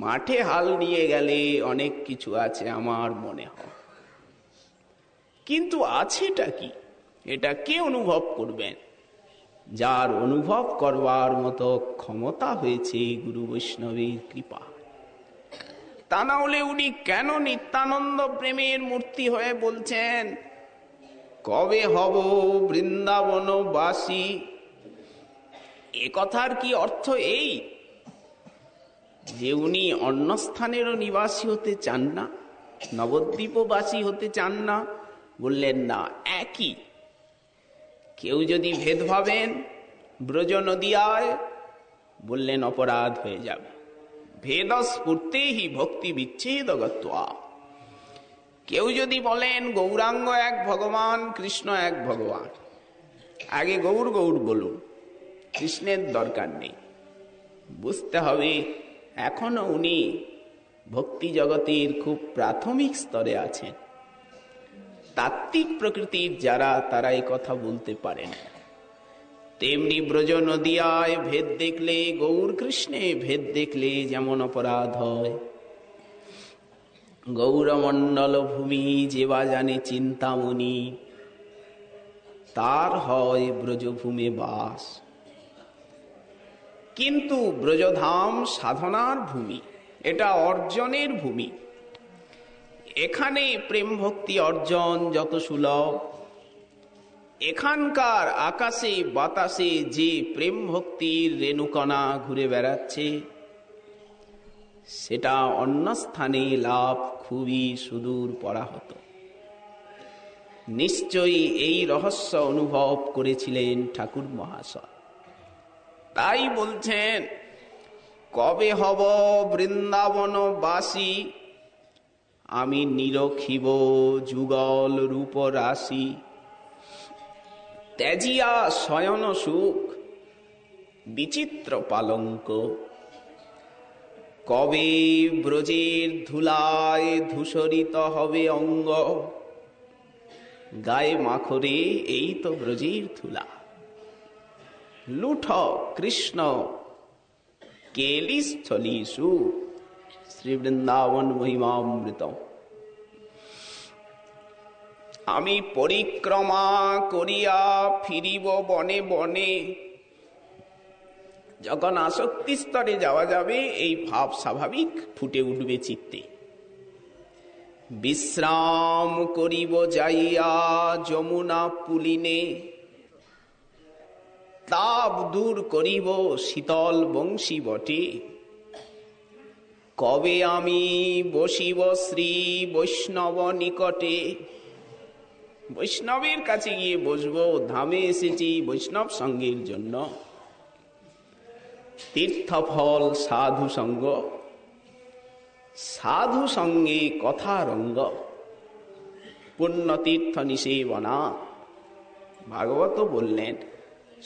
মাঠে হাল নিয়ে গেলে অনেক কিছু আছে আমার মনে হয়, কিন্তু আছেটা কি এটা কে অনুভব করবেন? যার অনুভব করবার মতো ক্ষমতা হয়েছে গুরু বৈষ্ণবের কৃপা। তা না হলে উনি কেন নিত্যানন্দ প্রেমের মূর্তি হয়ে বলছেন কবে হব বৃন্দাবনবাসী? এ কথার কি অর্থ এই যে উনি অন্য স্থানেরও নিবাসী হতে চান না, নবদ্বীপবাসী হতে চান না? বললেন না, একই। কেউ যদি ভেদ ভাবেন ব্রজ নদিয়ায়, বললেন অপরাধ হয়ে যাবে। ভেদ স্ফূর্তেহি ভক্তি বিচ্ছেদগত্বা। কেউ যদি বলেন গৌরাঙ্গ এক ভগবান, কৃষ্ণ এক ভগবান, আগে গৌর গৌর বলুন, কৃষ্ণের দরকার নেই। বুঝতে হবে এখনো উনি ভক্তি জগতের খুব প্রাথমিক স্তরে আছেন। তাত্ত্বিক প্রকৃতির যারা, তারা এই কথা বলতে পারেন। তেমনি ব্রজ নদিয়ায় ভেদ দেখলে, গৌর কৃষ্ণে ভেদ দেখলে যেমন অপরাধ হয়, গৌরমণ্ডল ভূমি যেবা জানে চিন্তামণি, তার হয় ব্রজভূমে বাস। কিন্তু ব্রজধাম সাধনার ভূমি, এটা অর্জনের ভূমি। এখানে প্রেম ভক্তি অর্জন যত সুলভ, এখানকার আকাশে বাতাসে যে প্রেম ভক্তির রেণুকণা ঘুরে বেড়াচ্ছে, সেটা অন্য স্থানে লাভ খুবই সুদূর পরাহত। নিশ্চয়ই এই রহস্য অনুভব করেছিলেন ঠাকুর মহাশয়। তাই বলছেন কবে হব বৃন্দাবনবাসী, আমি নিরখিব যুগল রূপ রাশি। ত্যাজিয়া শয়ন সুখ বিচিত্র পালঙ্ক, কবে ব্রজের ধুলায় ধূসরিত হবে অঙ্গ। গায়ে মাখরে এই তো ব্রজের ধুলা, লুঠ কৃষ্ণ কেলিস্থলীষু শ্রী বৃন্দাবন মহিমামৃত। আমি পরিক্রমা করিয়া ফিরিব বনে বনে। যখন আসক্তি স্তরে যাওয়া যাবে, এই ভাব স্বাভাবিক ফুটে উঠবে চিত্তে। বিশ্রাম করিব যাইয়া যমুনা পুলিনে, তাপ দূর করিব শীতল বংশী বটে। কবে আমি বসিব শ্রী বৈষ্ণব নিকটে, বৈষ্ণবের কাছে গিয়ে বসবো। ধামে এসেছি বৈষ্ণব সঙ্গের জন্য। তীর্থফল সাধু সঙ্গ, সাধু সঙ্গে কথা রঙ্গ, পুণ্য তীর্থ নিষেবনা। ভাগবত বললেন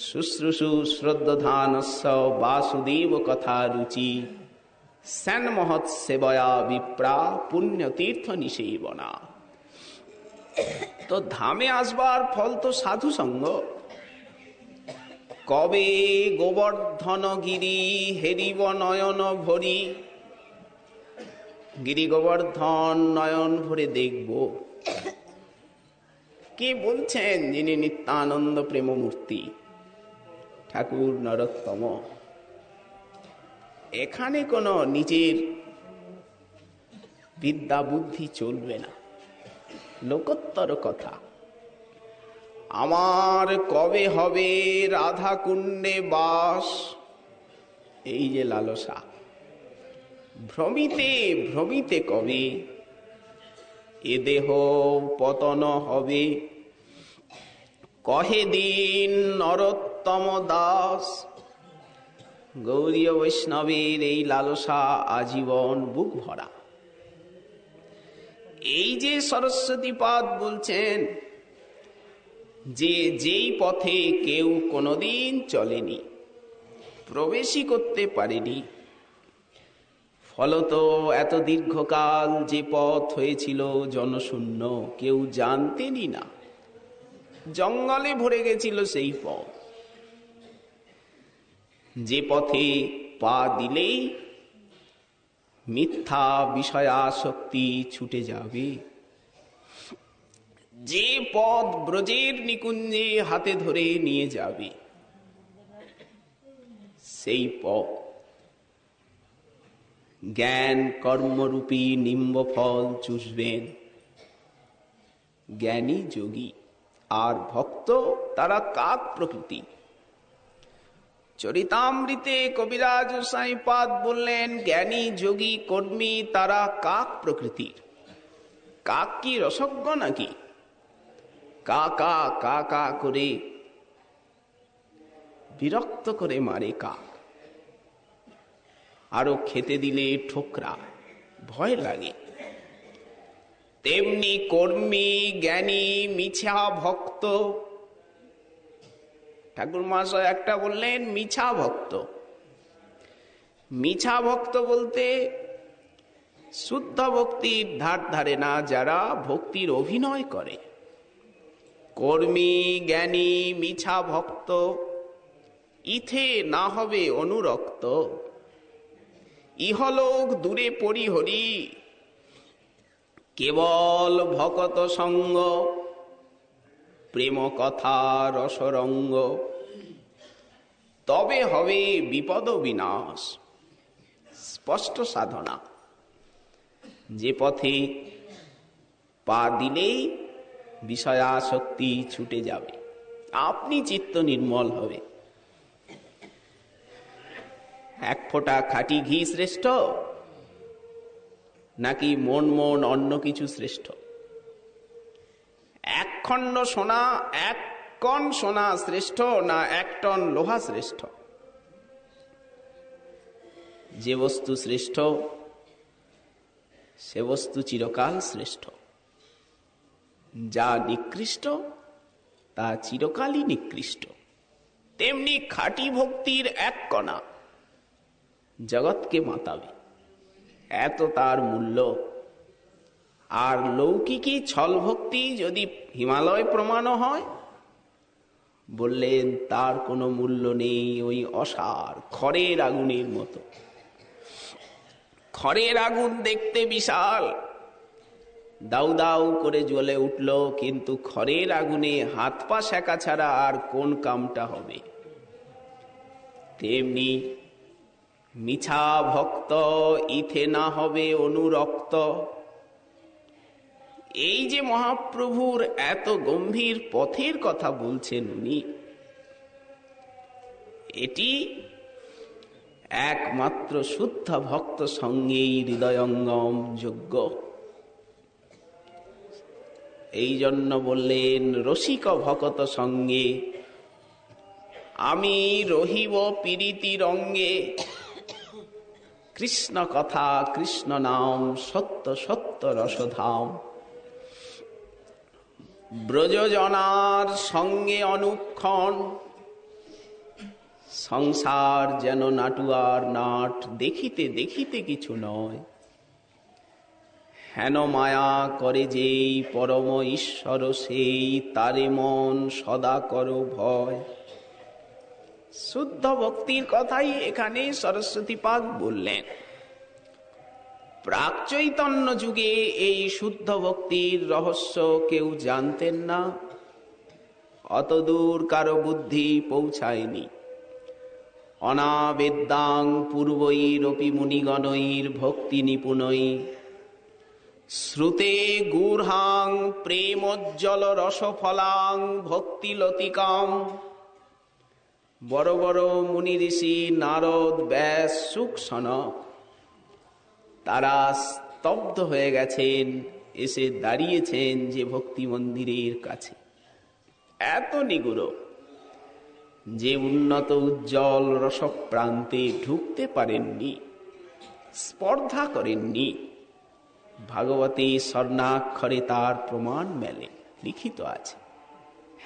শুশ্রূষু শ্রদ্ধানস্য বাসুদেব কথা রুচি, সেন মহৎ সেবয়া বিপ্রা পুণ্য তীর্থ নিষেবনা। তো ধামে আসবার ফল তো সাধু সঙ্গ। কবে গোবর্ধন গিরি হেরিব নয়ন ভরি, গিরি গোবর্ধন নয়ন ভরে দেখব। কে বলছেন? যিনি নিত্যানন্দ প্রেমমূর্তি। ঠাকুর নরোত্তম, এখানে কোনো নিজের বিদ্যা বুদ্ধি চলবে না, লোকোত্তর কথা। আমার কবে হবে রাধা কুণ্ডে বাস, এই যে লালসা, ভ্রমিতে ভ্রমিতে কবে এ দেহ পতন হবে, কহে দিন নরোত্তম দাস। গৌরীয় বৈষ্ণবের এই লালসা আজীবন বুক ভরা। এই যে সরস্বতীপাদ বলছেন যে যেই পথে কেউ কোনোদিন চলেনি, প্রবেশই করতে পারেনি, ফলত এত দীর্ঘকাল যে পথ হয়েছিল জনশূন্য, কেউ জানতেনই না, জঙ্গলে ভরে গেছিল সেই পথ। যে পথে পা দিলেই মিথ্যা বিষয়াসক্তি ছুটে যাবে, যে পথ ব্রজের নিকুঞ্জে হাতে ধরে নিয়ে যাবে, সেই পথ জ্ঞান কর্মরূপী নিম্ব ফল চুষবেন জ্ঞানী যোগী। আর ভক্ত তারা কাক প্রকৃতি। চরিতামৃতে কবিরাজ সাইপাদ বললেন জ্ঞানী যোগী কর্মী তারা কাক প্রকৃতির। কাক কি রসজ্ঞ নাকি? কা কা কা কা করে বিরক্ত করে মারে কাক, আরো খেতে দিলে ঠোকরা, ভয় লাগে। তেমনি কর্মী জ্ঞানী মিছা ভক্ত। ঠাকুর মহাশয় একটা বললেন মিছা ভক্ত। মিছা ভক্ত বলতে শুদ্ধ ভক্তির ধার ধারে না, যারা ভক্তির অভিনয় করে। কর্মী জ্ঞানী মিছা ভক্ত ইথে না হবে অনুরক্ত। ইহলোক দূরে পরিহরি কেবল ভকত সঙ্গ, প্রেম কথা রসরঙ্গ, তবে হবে বিপদ বিনাশ। স্পষ্ট সাধনা। যে পথে পা দিলেই বিষয়াসক্তি ছুটে যাবে, আপনি চিত্ত নির্মল হবে। এক ফোঁটা খাঁটি ঘি শ্রেষ্ঠ নাকি মন মন অন্য কিছু শ্রেষ্ঠ? এক খণ্ড সোনা, এক কণ সোনা শ্রেষ্ঠ না এক টন লোহা শ্রেষ্ঠ? যে বস্তু শ্রেষ্ঠ সে বস্তু চিরকাল শ্রেষ্ঠ, যা নিকৃষ্ট তা চিরকালই নিকৃষ্ট। তেমনি খাঁটি ভক্তির এক কণা জগৎকে মাতাবে, এত তার মূল্য। আর লৌকিকী ছল ভক্তি যদি হিমালয় প্রমাণ হয়, বললেন তার কোনো মূল্য নেই, ওই অসার খড়ের আগুনের মতো। খড়ের আগুন দেখতে বিশাল, দাউ দাউ করে জ্বলে উঠল, কিন্তু খড়ের আগুনে হাত পা সেকা ছাড়া আর কোন কামটা হবে? তেমনি মিছা ভক্ত ইথে না হবে অনুরক্ত। এই যে মহাপ্রভুর এত গম্ভীর পথের কথা বলছেন উনি, এটি একমাত্র শুদ্ধ ভক্ত সঙ্গেই হৃদয়ঙ্গম যোগ্য। এই জন্য বললেন রসিক ভকত সঙ্গে আমি রহিব পীড়িতি রঙ্গে। কৃষ্ণ কথা কৃষ্ণ নাম সত্য সত্য রসধাম। ব্রজজনার সঙ্গে অনুক্ষণ, সংসার যেন নাটুয়ার নাট, দেখিতে দেখিতে কিছু নয়। হেন মায়া করে যেই পরম ঈশ্বর সেই, তারে মন সদা করো ভয়। শুদ্ধ ভক্তির কথাই এখানে সরস্বতীপাদ বললেন। প্রাক চৈতন্য যুগে এই শুদ্ধ ভক্তির রহস্য কেউ জানতেন না, অতদূর কারো বুদ্ধি পৌঁছায়নি। অনাবেদ্যাং পূর্বৈরপি মুনিগণৈর ভক্তি নিপুণৈ শ্রুতে গূঢ়াং প্রেমোজ্জ্বল রসফলাং ভক্তিলতিকাম। বড় বড় মুনি ঋষি নারদ, ব্যাস, শুক, সনক তারা স্তব্ধ হয়ে গেছেন, এসে দাঁড়িয়েছেন যে ভক্তি মন্দিরের কাছে। এত নিগুড় যে উন্নত উজ্জ্বল রসপ্রান্তে ঢুকতে পারেননি, স্পর্ধা করেননি। ভাগবতী স্বর্ণাক্ষরে তার প্রমাণ মেলে, লিখিত আছে।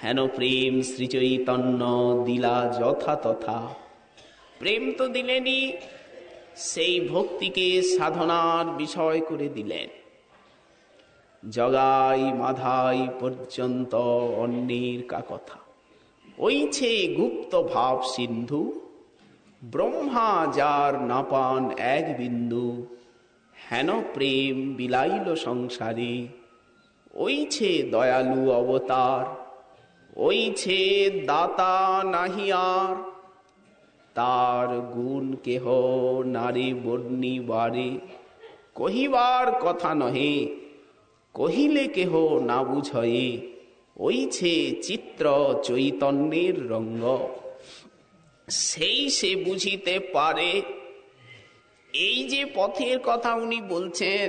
হেন প্রেম শ্রীচৈতন্য দিলা যথা তথা। প্রেম তো দিলেনই, সেই ভক্তিকে সাধনার বিষয় করে দিলেন। জগাই মাধাই পর্যন্ত অন্যের কা কথা, ওইছে গুপ্ত ভাব সিন্ধু। ব্রহ্মা যার না পান এক বিন্দু, হেন প্রেম বিলাইল সংসারে। ওইছে দয়ালু অবতার, ওইছে দাতা নাহি আর। তার গুণ কেহ নারী বর্ণিবারে, কহিবার কথা নহে, কহিলে কেহ না বুঝয়ে। ওইছে চিত্র চৈতন্যের রঙ্গ, সেই সে বুঝিতে পারে। এই যে পথের কথা উনি বলছেন,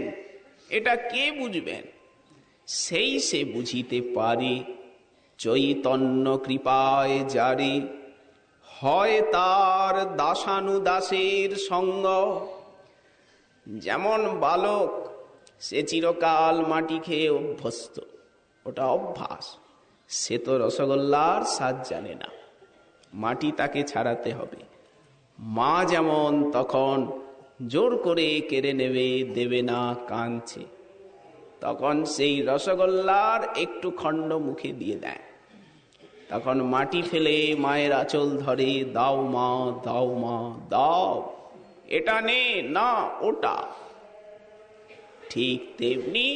এটা কে বুঝবেন? সেই সে বুঝিতে পারে। চৈতন্য কৃপায় যারে, হয় তার দাসানুদাসের সঙ্গ। যেমন বালক, সে চিরকাল মাটি খেয়ে অভ্যস্ত, ওটা অভ্যাস। সে তো রসগোল্লার স্বাদ জানে না, মাটি তাকে ছাড়াতে হবে। মা যেমন তখন জোর করে কেড়ে নেবে, দেবে না, কাঁদছে, তখন সেই রসগোল্লার একটু খণ্ড মুখে দিয়ে দেয়। তখন মাটি ফেলে মায়ের আঁচল ধরে, দাও মা, দাও মা, দাও, এটা নে না ওটা। ঠিক তেমনি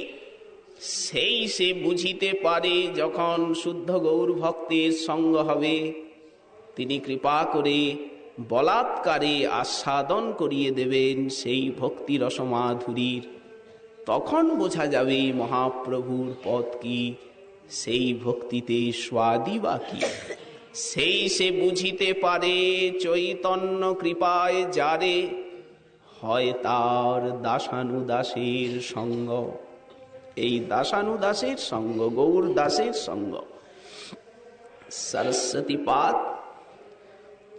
সেই সে বুঝিতে পারে, যখন শুদ্ধ গৌর ভক্তের সঙ্গ হবে, তিনি কৃপা করে বলাৎকারে আস্বাদন করিয়ে দেবেন সেই ভক্তি রসমাধুরীর। তখন বোঝা যাবে মহাপ্রভুর পদ কি, সেই ভক্তিতে স্বাদই বা কি। সেই সে বুঝিতে পারে, চৈতন্য কৃপায় যারে, হয় তার দাসানুদাসের সঙ্গ। এই দাসানুদাসের সঙ্গ, গৌর দাসের সঙ্গ। সরস্বতী পাদ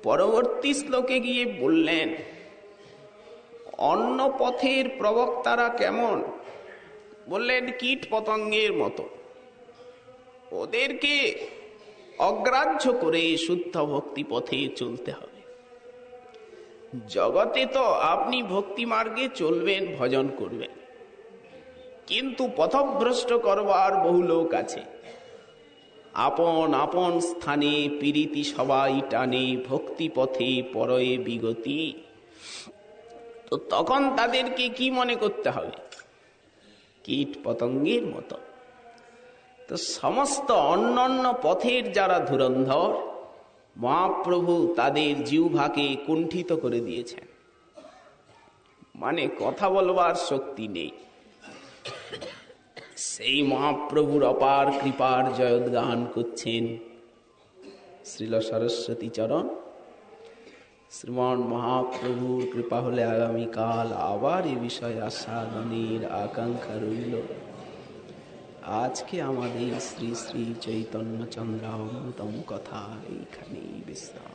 পরবর্তী শ্লোকে গিয়ে বললেন, অন্য পথের প্রবক্তারা কেমন? বললেন কীট পতঙ্গের মতো। ওদেরকে অগ্রাহ্য করে শুদ্ধ ভক্তি পথে চলতে হবে। জগতে তো আপনি ভক্তি মার্গে চলবেন, ভজন করবেন, কিন্তু পথভ্রষ্ট করবার বহু লোক আছে। আপন আপন স্থানে পীড়িতি সবাই টানে, ভক্তি পথে পরয়ে বিগতি। তো তখন তাদেরকে কি মনে করতে হবে? কীট পতঙ্গের মতো। তো সমস্ত অন্যান্য পথের যারা ধুরন্ধর, মহাপ্রভু তাদের জিহ্বাকে কুণ্ঠিত করে দিয়েছেন, মানে কথা বলবার শক্তি নেই। সেই মহাপ্রভুর অপার কৃপার জয়গান করছেন শ্রীল সরস্বতী চরণ। শ্রীমান মহাপ্রভুর কৃপা হলে আগামীকাল আবার এ বিষয়ে আস্বাদনের আকাঙ্ক্ষা রইল। আজকে আমাদের শ্রী শ্রী চৈতন্য চন্দ্রামৃতম কথা এইখানেই বিশ্রাম।